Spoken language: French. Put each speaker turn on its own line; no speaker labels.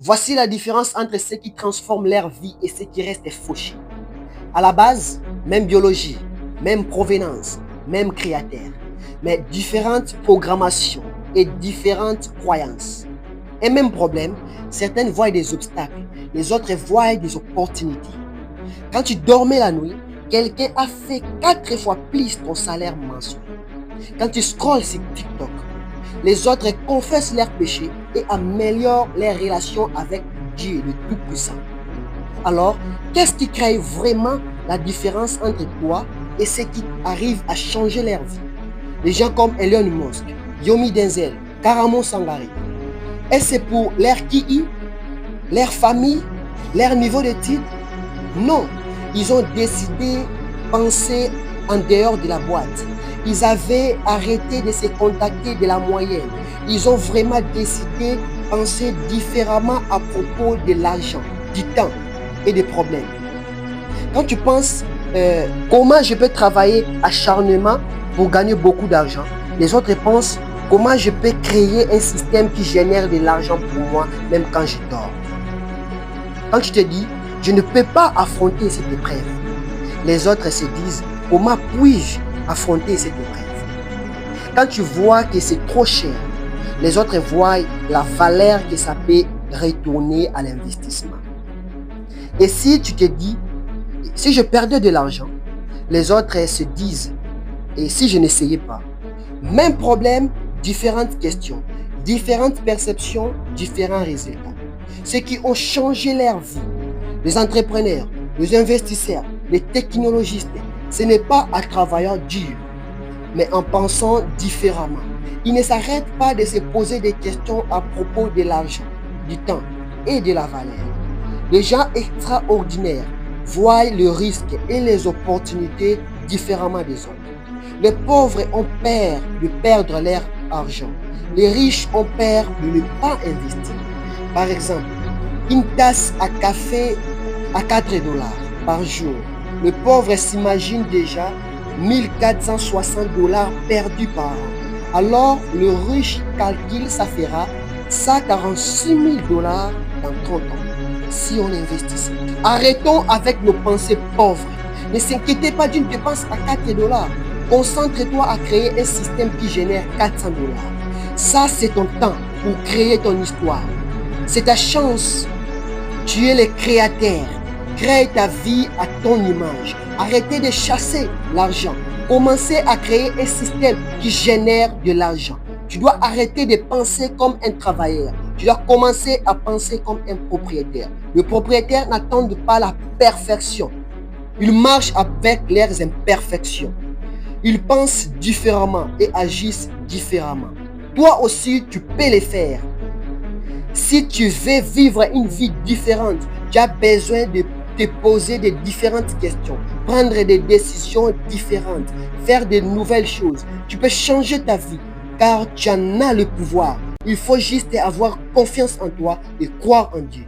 Voici la différence entre ceux qui transforment leur vie et ceux qui restent fauchés. À la base, même biologie, même provenance, même créateur, mais différentes programmations et différentes croyances. Et même problème, certaines voient des obstacles, les autres voient des opportunités. Quand tu dormais la nuit, quelqu'un a fait 4 fois plus ton salaire mensuel. Quand tu scrolles sur TikTok, les autres confessent leurs péchés et améliorent leurs relations avec Dieu, le Tout-Puissant. Alors, qu'est-ce qui crée vraiment la différence entre toi et ceux qui arrivent à changer leur vie? Les gens comme Elon Musk, Yomi Denzel, Karamo Sangare. Est-ce c'est pour leur QI, leur famille, leur niveau d'études? Non, ils ont décidé de penser en dehors de la boîte. Ils avaient arrêté de se contacter de la moyenne. Ils ont vraiment décidé de penser différemment à propos de l'argent, du temps et des problèmes. Quand tu penses comment je peux travailler acharnement pour gagner beaucoup d'argent, les autres pensent comment je peux créer un système qui génère de l'argent pour moi même quand je dors. Quand tu te dis je ne peux pas affronter cette épreuve, les autres se disent comment puis-je affronter cette épreuve? Quand tu vois que c'est trop cher, les autres voient la valeur que ça peut retourner à l'investissement. Et si tu te dis, si je perdais de l'argent, les autres se disent, et si je n'essayais pas? Même problème, différentes questions, différentes perceptions, différents résultats. Ceux qui ont changé leur vie, les entrepreneurs, les investisseurs, les technologistes, ce n'est pas en travaillant dur, mais en pensant différemment. Ils ne s'arrêtent pas de se poser des questions à propos de l'argent, du temps et de la valeur. Les gens extraordinaires voient le risque et les opportunités différemment des autres. Les pauvres ont peur de perdre leur argent. Les riches ont peur de ne pas investir. Par exemple, une tasse à café à 4 $ par jour. Le pauvre s'imagine déjà 1460 $ perdus par an. Alors, le riche calcule, ça fera 146 000 $ dans 30 ans, si on investit. Arrêtons avec nos pensées pauvres. Ne s'inquiétez pas d'une dépense à 4 $. Concentre-toi à créer un système qui génère 400 $. Ça, c'est ton temps pour créer ton histoire. C'est ta chance. Tu es le créateur. Crée ta vie à ton image. Arrêtez de chasser l'argent. Commencez à créer un système qui génère de l'argent. Tu dois arrêter de penser comme un travailleur. Tu dois commencer à penser comme un propriétaire. Le propriétaire n'attend pas la perfection. Il marche avec leurs imperfections. Ils pensent différemment et agissent différemment. Toi aussi, tu peux le faire. Si tu veux vivre une vie différente, tu as besoin de te poser des différentes questions, prendre des décisions différentes, faire de nouvelles choses. Tu peux changer ta vie car tu en as le pouvoir. Il faut juste avoir confiance en toi et croire en Dieu.